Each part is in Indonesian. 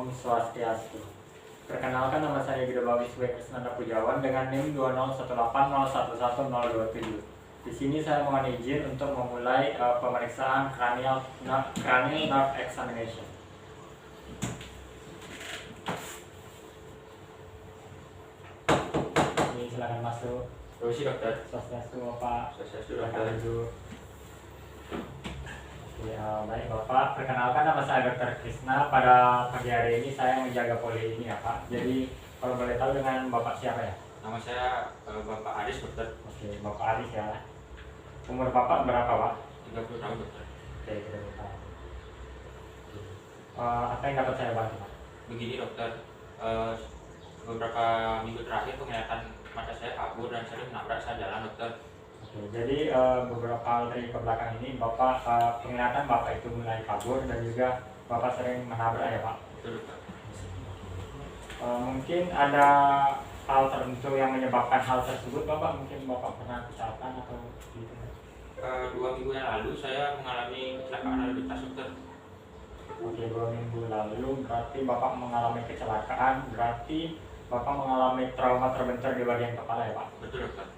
Om Swastiastu. Perkenalkan, nama saya Gede Bawi Krisnanda Pujawan dengan NIM 20180111027. Di sini saya mohon izin untuk memulai pemeriksaan cranial nerve examination. Ini silakan masuk. Permisi dokter. Swastiastu Bapak. Swastiastu Silakan dokter. duduk. Ya, baik Bapak, perkenalkan nama saya Dr. Krisna. Pada pagi hari ini saya menjaga poli ini ya Pak. Jadi kalau boleh tahu dengan Bapak siapa ya? Nama saya Bapak Aris dokter. Oke, Bapak Aris ya. Umur Bapak berapa Pak? 30 tahun dokter. Oke, kita tahu. Apa yang dapat saya bantu Pak? Begini dokter, beberapa minggu terakhir penglihatan mata saya kabur dan sering menabrak saat jalan dokter. Oke, jadi beberapa hari ke belakang ini Bapak penglihatan Bapak itu mulai kabur dan juga Bapak sering menabrak ya Pak? Betul dokter. Mungkin ada hal tertentu yang menyebabkan hal tersebut Bapak? Mungkin Bapak pernah kecelakaan atau gitu? 2 minggu yang lalu saya mengalami kecelakaan lalu lintas dokter. Oke, 2 minggu lalu berarti Bapak mengalami kecelakaan, berarti Bapak mengalami trauma terbentur di bagian kepala ya Pak? Betul dokter.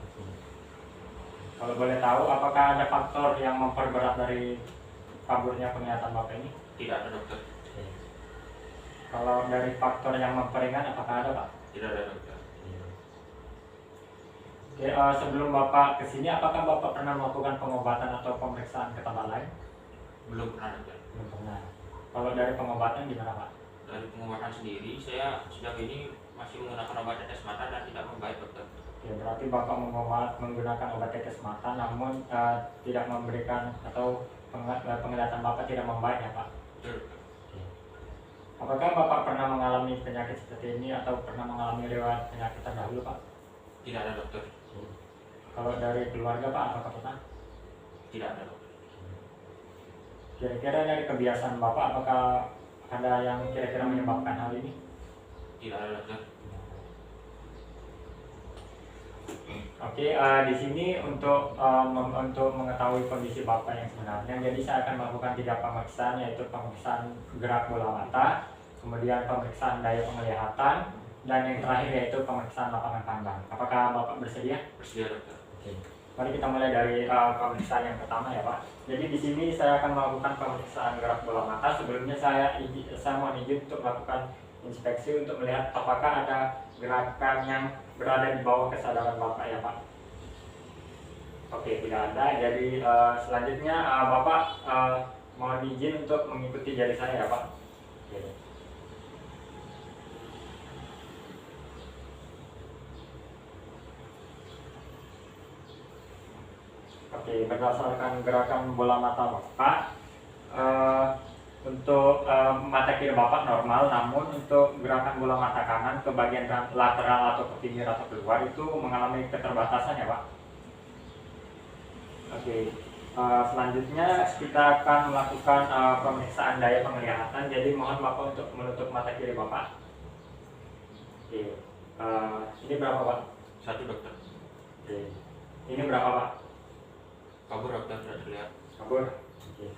Kalau boleh tahu, apakah ada faktor yang memperberat dari kaburnya penglihatan Bapak ini? Tidak ada dokter. Kalau dari faktor yang memperingan, apakah ada Pak? Tidak ada dokter. Oke, sebelum Bapak kesini, apakah Bapak pernah melakukan pengobatan atau pemeriksaan ke tempat lain? Belum pernah dokter. Belum pernah. Kalau dari pengobatan gimana Pak? Dari pengobatan sendiri saya sejauh ini masih menggunakan obat tetes mata dan tidak membaik dokter. Oke, berarti Bapak menggunakan obat tetes mata namun tidak memberikan atau penglihatan Bapak tidak membaik ya Pak? Betul dokter. Apakah Bapak pernah mengalami penyakit seperti ini atau pernah mengalami riwayat penyakit terdahulu Pak? Tidak ada dokter. Kalau dari keluarga Pak, apakah pernah? Tidak ada dokter. Kira-kira dari kebiasaan Bapak, apakah ada yang kira-kira menyebabkan hal ini? Tidak ada dokter. Oke, di sini untuk mengetahui kondisi Bapak yang sebenarnya, jadi saya akan melakukan 3 pemeriksaan, yaitu pemeriksaan gerak bola mata, kemudian pemeriksaan daya penglihatan, dan yang terakhir yaitu pemeriksaan lapangan pandang. Apakah Bapak bersedia? Bersedia dokter. Oke. Mari kita mulai dari pemeriksaan yang pertama ya Pak. Jadi di sini saya akan melakukan pemeriksaan gerak bola mata. Sebelumnya saya mohon izin untuk melakukan inspeksi untuk melihat apakah ada gerakan yang berada di bawah kesadaran Bapak ya Pak. Oke, tidak ada. Jadi selanjutnya Bapak mohon izin untuk mengikuti jari saya ya Pak. Oke. Oke, berdasarkan gerakan bola mata Bapak, untuk mata kiri Bapak normal, namun untuk gerakan bola mata kanan ke bagian lateral atau ke pinggir atau keluar itu mengalami keterbatasan ya Pak. Oke, selanjutnya kita akan melakukan pemeriksaan daya penglihatan. Jadi mohon Bapak untuk menutup mata kiri Bapak. Oke, ini berapa Pak? 1 dokter. Oke, ini berapa Pak? Kabur dokter, tidak terlihat. Kabur. Oke.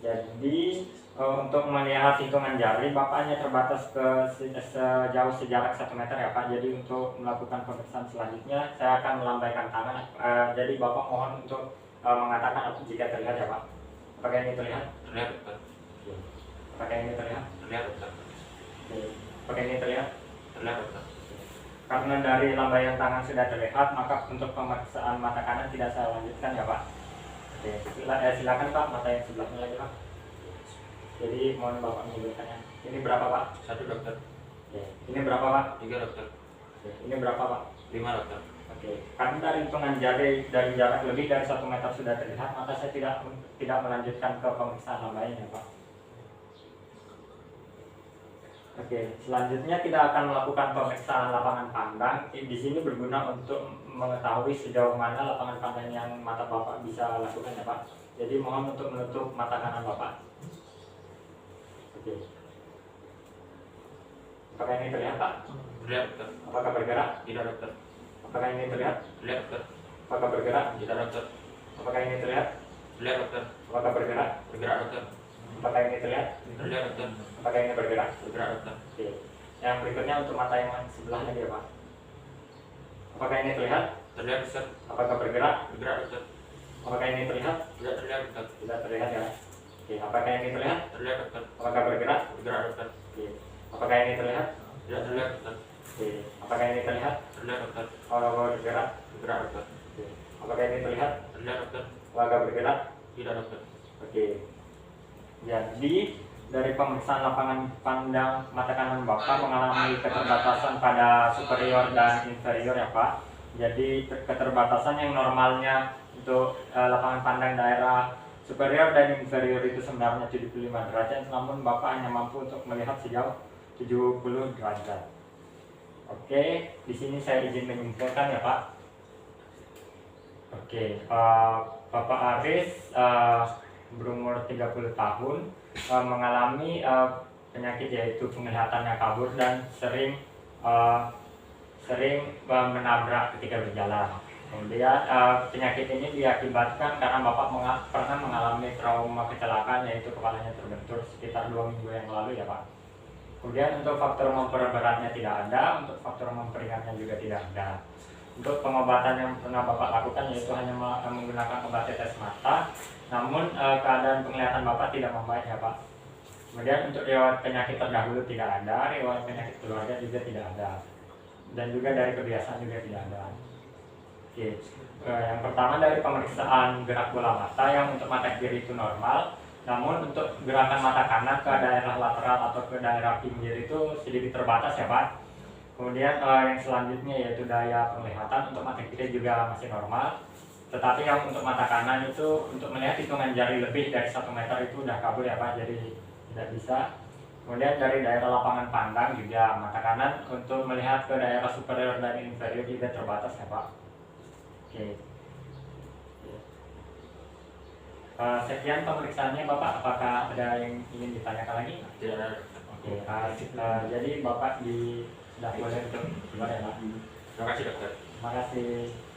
Jadi untuk melihat hitungan jari Bapak hanya terbatas ke sejauh sejarak 1 meter ya Pak. Jadi untuk melakukan pemeriksaan selanjutnya saya akan melambaikan tangan. Jadi Bapak mohon untuk mengatakan jika terlihat ya Pak. Apakah ini terlihat? Terlihat dokter. Apakah ini terlihat? Terlihat dokter. Oke. Apakah ini terlihat? Terlihat dokter. Karena dari lambaian tangan sudah terlihat, maka untuk pemeriksaan mata kanan tidak saya lanjutkan ya Pak. Oke, silakan Pak, mata yang sebelahnya lagi Pak. Jadi mohon Bapak menyebutkannya. Ini berapa Pak? 1 dokter. Oke. Ini berapa Pak? 3 dokter. Oke. Ini berapa Pak? 5 dokter. Oke. Karena dari hitungan jari dari jarak lebih dari 1 meter sudah terlihat, maka saya tidak melanjutkan ke pemeriksaan lambaian ya Pak. Oke, selanjutnya kita akan melakukan pemeriksaan lapangan pandang. Di sini berguna untuk mengetahui sejauh mana lapangan pandang yang mata Bapak bisa lakukan ya Pak. Jadi mohon untuk menutup mata kanan Bapak. Oke. Apakah ini terlihat Pak? Terlihat dokter. Apakah bergerak? Tidak dokter. Apakah ini terlihat? Terlihat dokter. Apakah bergerak? Tidak dokter. Apakah ini terlihat? Terlihat dokter. Apakah bergerak? Bergerak dokter. Apakah ini terlihat? Terlihat dokter. Apakah ini bergerak? Bergerak dokter. Oke. Yang berikutnya untuk mata yang sebelah lagi ya Pak. Apakah ini terlihat? Terlihat dokter. Apakah bergerak? Bergerak dokter. Apakah ini terlihat? Tidak terlihat dokter. Tidak terlihat ya. Oke. Apakah ini terlihat? Terlihat dokter. Apakah bergerak? Bergerak dokter. Oke. Apakah ini terlihat? Tidak terlihat dokter. Oke. Apakah ini terlihat? Terlihat dokter. Apakah bergerak? Bergerak dokter. Oke. Apakah ini terlihat? Terlihat dokter. Apakah bergerak? Tidak dokter. Oke. Jadi dari pemeriksaan lapangan pandang mata kanan Bapak mengalami keterbatasan pada superior dan inferior ya Pak. Jadi keterbatasan yang normalnya untuk lapangan pandang daerah superior dan inferior itu sebenarnya 75 derajat, namun Bapak hanya mampu untuk melihat sejauh 70 derajat. Oke, di sini saya izin menyimpulkan ya Pak. Oke, Bapak Aris berumur 30 tahun, mengalami penyakit yaitu penglihatannya kabur dan sering menabrak ketika berjalan. Kemudian penyakit ini diakibatkan karena Bapak pernah mengalami trauma kecelakaan yaitu kepalanya terbentur sekitar 2 minggu yang lalu ya Pak. Kemudian untuk faktor memperberatnya tidak ada, untuk faktor memperingatnya juga tidak ada. Untuk pengobatan yang pernah Bapak lakukan yaitu hanya menggunakan obat tetes mata, namun keadaan penglihatan Bapak tidak membaik ya Pak. Kemudian untuk riwayat penyakit terdahulu tidak ada, riwayat penyakit keluarga juga tidak ada, dan juga dari kebiasaan juga tidak ada. Oke, yang pertama dari pemeriksaan gerak bola mata yang untuk mata kiri itu normal, namun untuk gerakan mata kanan ke daerah lateral atau ke daerah pinggir itu sedikit terbatas ya Pak. Kemudian yang selanjutnya yaitu daya penglihatan untuk mata kiri juga masih normal, tetapi yang untuk mata kanan itu untuk melihat hitungan jari lebih dari 1 meter itu udah kabur ya Pak, jadi tidak bisa. Kemudian dari daerah lapangan pandang juga mata kanan untuk melihat ke daerah superior dan inferior juga terbatas ya Pak. Oke. Sekian pemeriksaannya Bapak, apakah ada yang ingin ditanyakan lagi? Tidak ada. Oke, jadi Bapak sudah boleh untuk keluar ya Pak. Terima kasih dokter. Terima kasih.